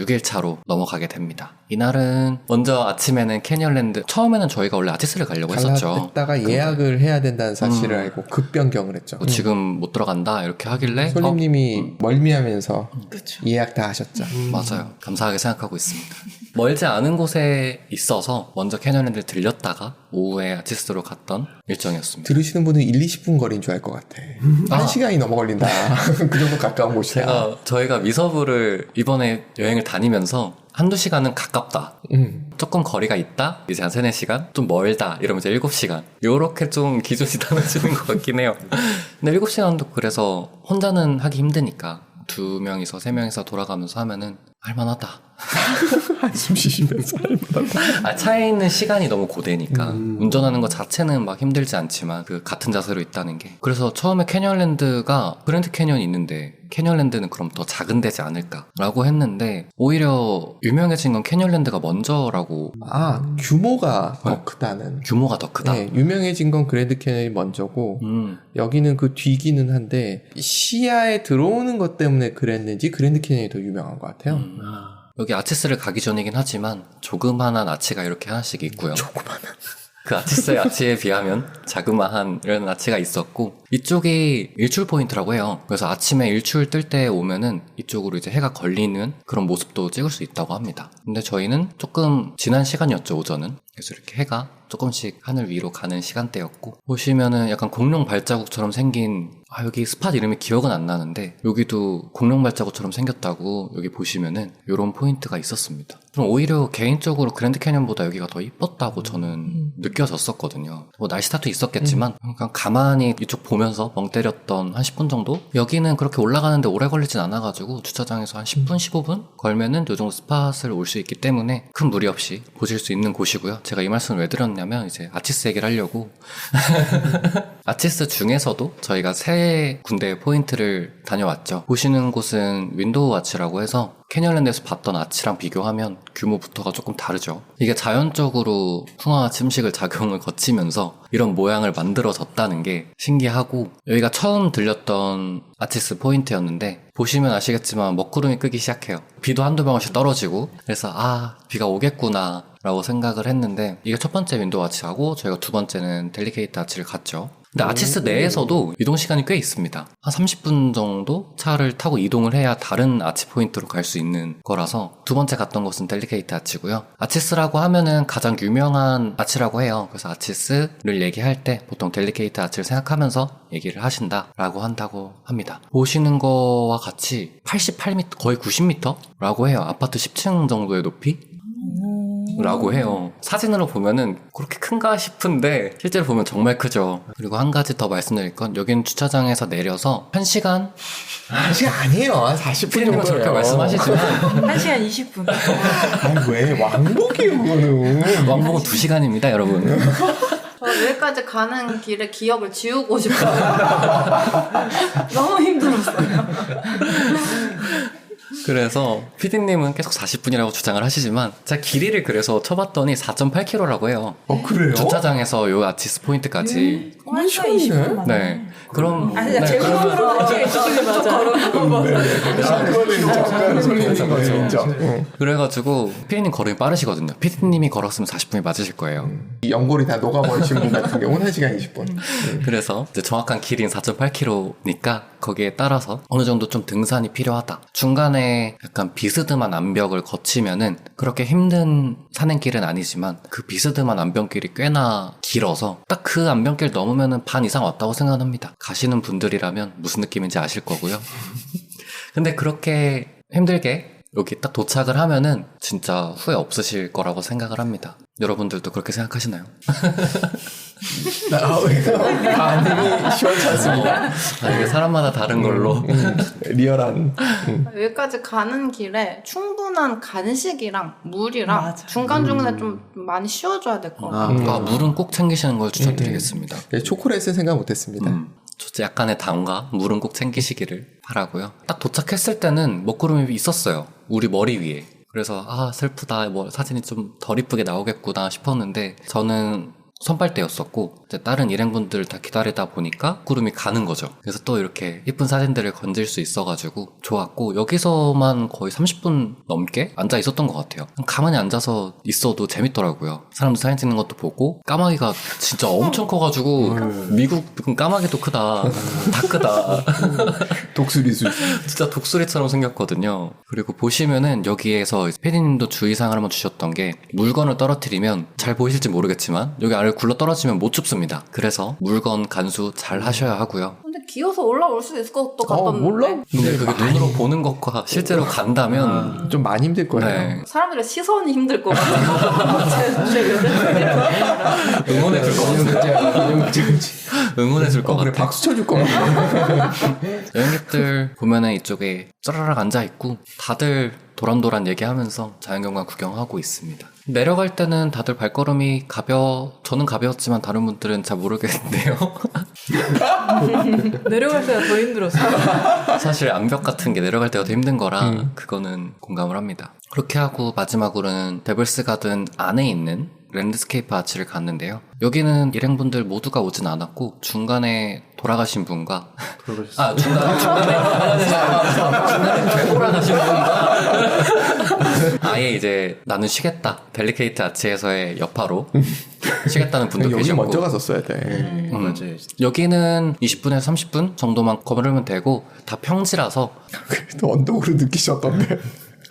6일 차로 넘어가게 됩니다. 이날은 먼저 아침에는 캐니언랜드, 처음에는 저희가 원래 아티스를 가려고 했었죠. 했다가 예약을 해야 된다는 사실을 알고 급변경을 했죠. 지금 못 들어간다 이렇게 하길래 손님님이 멀미하면서 그쵸. 예약 다 하셨죠. 맞아요. 감사하게 생각하고 있습니다. 멀지 않은 곳에 있어서 먼저 캐니언랜드를 들렸다가 오후에 아티스트로 갔던 일정이었습니다. 들으시는 분은 1, 20분 거리인 줄 알 것 같아. 1시간이 넘어 걸린다. 그 정도 가까운 곳이다. 저희가 미서부를 이번에 여행을 다니면서 한두 시간은 가깝다. 조금 거리가 있다. 이제 한 3, 4시간? 좀 멀다. 이러면서 7시간. 요렇게 좀 기준이 나눠지는 것 같긴 해요. 근데 7시간도 그래서 혼자는 하기 힘드니까 2명이서 3명이서 돌아가면서 하면은 할만하다. 한숨 쉬시면서 할만하다. 차에 있는 시간이 너무 고되니까 운전하는 것 자체는 막 힘들지 않지만 그 같은 자세로 있다는 게. 그래서 처음에 캐니언랜드가 그랜드 캐니언이 있는데 캐니언랜드는 그럼 더 작은 데지 않을까라고 했는데 오히려 유명해진 건 캐니언랜드가 먼저라고. 규모가 더 크다는. 규모가 더 크다. 네, 유명해진 건 그랜드 캐니언이 먼저고 여기는 그 뒤기는 한데 시야에 들어오는 것 때문에 그랬는지 그랜드 캐니언이 더 유명한 것 같아요. 여기 아치스를 가기 전이긴 하지만 조그만한 아치가 이렇게 하나씩 있고요. 조그만한. 그 아치스의 아치에 비하면 자그마한 이런 아치가 있었고 이쪽이 일출 포인트라고 해요. 그래서 아침에 일출 뜰 때 오면은 이쪽으로 이제 해가 걸리는 그런 모습도 찍을 수 있다고 합니다. 근데 저희는 조금 지난 시간이었죠, 오전은. 그래서 이렇게 해가 조금씩 하늘 위로 가는 시간대였고 보시면은 약간 공룡 발자국처럼 생긴 여기 스팟 이름이 기억은 안 나는데 여기도 공룡 발자국처럼 생겼다고 여기 보시면은 요런 포인트가 있었습니다. 그럼 오히려 개인적으로 그랜드 캐니언보다 여기가 더 이뻤다고 저는 느껴졌었거든요. 뭐 날씨 탓도 있었겠지만 그냥 가만히 이쪽 보면서 멍 때렸던 한 10분 정도? 여기는 그렇게 올라가는데 오래 걸리진 않아가지고 주차장에서 한 10분, 15분 걸면은 요 정도 스팟을 올 수 있기 때문에 큰 무리 없이 보실 수 있는 곳이고요. 제가 이 말씀을 왜 드렸냐면 이제 아치스 얘기를 하려고 아치스 중에서도 저희가 세 군데의 포인트를 다녀왔죠. 보시는 곳은 윈도우 아치라고 해서 캐니언랜드에서 봤던 아치랑 비교하면 규모부터가 조금 다르죠. 이게 자연적으로 풍화 침식을 작용을 거치면서 이런 모양을 만들어졌다는 게 신기하고 여기가 처음 들렸던 아치스 포인트였는데 보시면 아시겠지만 먹구름이 끄기 시작해요. 비도 한두 방울씩 떨어지고 그래서 비가 오겠구나 라고 생각을 했는데 이게 첫 번째 윈도우 아치하고 저희가 두 번째는 델리케이트 아치를 갔죠. 근데 아치스 내에서도 이동 시간이 꽤 있습니다. 한 30분 정도 차를 타고 이동을 해야 다른 아치 포인트로 갈 수 있는 거라서 두 번째 갔던 곳은 델리케이트 아치고요. 아치스라고 하면은 가장 유명한 아치라고 해요. 그래서 아치스를 얘기할 때 보통 델리케이트 아치를 생각하면서 얘기를 하신다라고 한다고 합니다. 보시는 거와 같이 88m, 거의 90m? 라고 해요. 아파트 10층 정도의 높이? 라고 해요. 사진으로 보면은 그렇게 큰가 싶은데 실제로 보면 정말 크죠. 그리고 한 가지 더 말씀드릴 건 여기는 주차장에서 내려서 1시간? 1시간 아니에요. 40분 정도예요. 저렇게 말씀하시지만 1시간 20분. 왜 왕복이에요 그거는. 왕복은 2시간입니다 여러분. 여기까지 가는 길에 기억을 지우고 싶어요. 너무 힘들었어요. 그래서 PD님은 계속 40분이라고 주장을 하시지만 제가 길이를 그래서 쳐봤더니 4.8km라고 해요. 그래요? 주차장에서 요 아치스 포인트까지. 1시간 20분. 네. 그럼 제 걸으로 1시간 20분이 맞아. 그거는 설레는 거죠. 인정. 그래가지고 PD님 걸음이 빠르시거든요. PD님이 걸었으면 40분이 맞으실 거예요. 이 연골이 다 녹아버리신 분 같은 경우는 1시간 20분. 그래서 이제 정확한 길이는 4.8km니까 거기에 따라서 어느 정도 좀 등산이 필요하다. 중간에 약간 비스듬한 암벽을 거치면은 그렇게 힘든 산행길은 아니지만 그 비스듬한 암벽길이 꽤나 길어서 딱 그 암벽길 넘으면은 반 이상 왔다고 생각합니다. 가시는 분들이라면 무슨 느낌인지 아실 거고요. 근데 그렇게 힘들게 여기 딱 도착을 하면은 진짜 후회 없으실 거라고 생각을 합니다. 여러분들도 그렇게 생각하시나요? 반응이 시원치 않습니다. 이게 사람마다 다른 걸로. 리얼한. 여기까지 가는 길에 충분한 간식이랑 물이랑 맞아. 중간중간에 좀 많이 씌워줘야 될 것 같아요. 물은 꼭 챙기시는 걸 추천드리겠습니다. 초콜릿은 생각 못했습니다. 저 약간의 당과 물은 꼭 챙기시기를 바라고요. 딱 도착했을 때는 먹구름이 있었어요. 우리 머리 위에. 그래서 슬프다. 뭐 사진이 좀 덜 이쁘게 나오겠구나 싶었는데 저는 선발대였었고 이제 다른 일행분들 다 기다리다 보니까 구름이 가는 거죠. 그래서 또 이렇게 이쁜 사진들을 건질 수 있어가지고 좋았고 여기서만 거의 30분 넘게 앉아 있었던 것 같아요. 가만히 앉아서 있어도 재밌더라고요. 사람들 사진 찍는 것도 보고 까마귀가 진짜 엄청 커가지고 미국 까마귀도 크다. 다 크다. 독수리수. 진짜 독수리처럼 생겼거든요. 그리고 보시면은 여기에서 피디님도 주의사항을 한번 주셨던 게 물건을 떨어뜨리면 잘 보이실지 모르겠지만 여기 아래 굴러 떨어지면 못 줍습니다. 그래서 물건 간수 잘 하셔야 하고요. 근데 기어서 올라올 수도 있을 것도 같던데. 몰라? 근데 그게 눈으로 보는 것과 실제로 간다면 좀 많이 힘들 거예요. 네. 사람들의 시선이 힘들 것 같아요. 응원해 줄 것 같아요. 응원해 줄 것 그래, 같아요. 박수 쳐줄 것 같아. 여행객들 보면은 이쪽에 짜라락 앉아 있고 다들 도란도란 얘기하면서 자연경관 구경하고 있습니다. 내려갈 때는 다들 발걸음이 저는 가벼웠지만 다른 분들은 잘 모르겠는데요. 내려갈 때가 더 힘들었어요. 사실 암벽 같은 게 내려갈 때가 더 힘든 거라 그거는 공감을 합니다. 그렇게 하고 마지막으로는 데블스 가든 안에 있는 랜드스케이프 아치를 갔는데요. 여기는 일행분들 모두가 오진 않았고 중간에 돌아가신 분과 중간에 되돌아가신 분과 아예 이제 나는 쉬겠다 델리케이트 아치에서의 여파로 쉬겠다는 분도 여기 계셨고 먼저 갔었어야 돼. 맞아요. 여기는 20분에서 30분 정도만 걸으면 되고 다 평지라서 그래도 언덕으로 느끼셨던데.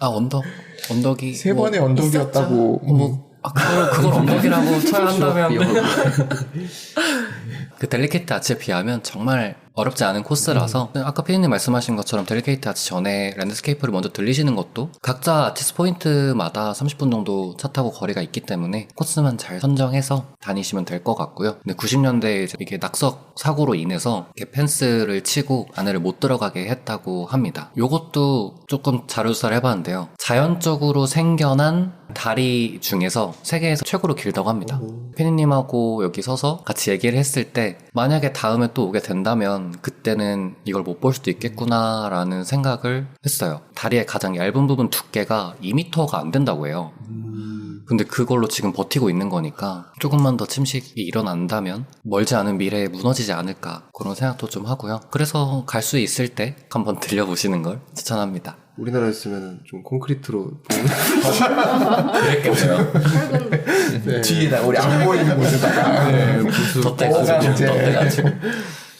언덕이 세 번의 언덕이었다고. 그걸 언덕이라고 쳐야 한다면 그 델리케이트 아치에 비하면 정말 어렵지 않은 코스라서 아까 피디님 말씀하신 것처럼 델리케이트 아치 전에 랜드스케이프를 먼저 들리시는 것도 각자 아치스 포인트마다 30분 정도 차 타고 거리가 있기 때문에 코스만 잘 선정해서 다니시면 될 것 같고요. 근데 90년대에 이게 낙석 사고로 인해서 이렇게 펜스를 치고 안에를 못 들어가게 했다고 합니다. 요것도 조금 자료조사를 해봤는데요. 자연적으로 생겨난 다리 중에서 세계에서 최고로 길다고 합니다. 피디님하고 여기 서서 같이 얘기를 했을 때 만약에 다음에 또 오게 된다면 그때는 이걸 못 볼 수도 있겠구나라는 생각을 했어요. 다리의 가장 얇은 부분 두께가 2m가 안 된다고 해요. 근데 그걸로 지금 버티고 있는 거니까 조금만 더 침식이 일어난다면 멀지 않은 미래에 무너지지 않을까 그런 생각도 좀 하고요. 그래서 갈 수 있을 때 한번 들려보시는 걸 추천합니다. 우리나라였으면 좀 콘크리트로 그랬겠네요. 네. 뒤에다 우리 안 보이는 곳에다가 덧대가지고.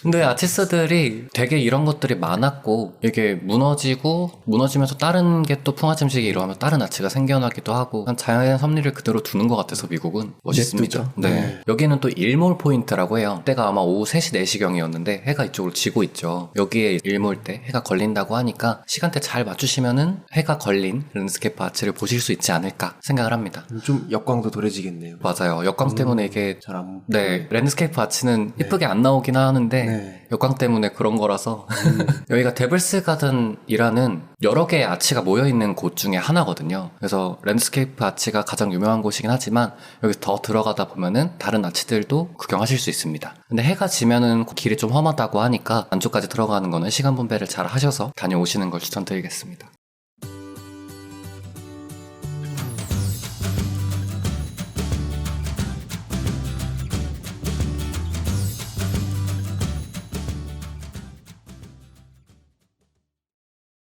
근데 아티스트들이 되게 이런 것들이 많았고 이게 무너지면서 다른 게 또 풍화침식이 일어나면 다른 아치가 생겨나기도 하고 자연의 섭리를 그대로 두는 것 같아서 미국은 멋있습니다. 네. 여기는 또 일몰 포인트라고 해요. 때가 아마 오후 3시 4시경이었는데 해가 이쪽으로 지고 있죠. 여기에 일몰 때 해가 걸린다고 하니까 시간대 잘 맞추시면은 해가 걸린 랜드스케이프 아치를 보실 수 있지 않을까 생각을 합니다. 좀 역광도 덜해지겠네요. 맞아요. 역광 때문에 이게 잘안 네, 랜드스케이프 아치는 이쁘게 안 나오긴 하는데 역광 때문에 그런 거라서 여기가 데블스 가든이라는 여러 개의 아치가 모여있는 곳 중에 하나거든요. 그래서 랜드스케이프 아치가 가장 유명한 곳이긴 하지만 여기 더 들어가다 보면은 다른 아치들도 구경하실 수 있습니다. 근데 해가 지면은 길이 좀 험하다고 하니까 안쪽까지 들어가는 거는 시간 분배를 잘 하셔서 다녀오시는 걸 추천드리겠습니다.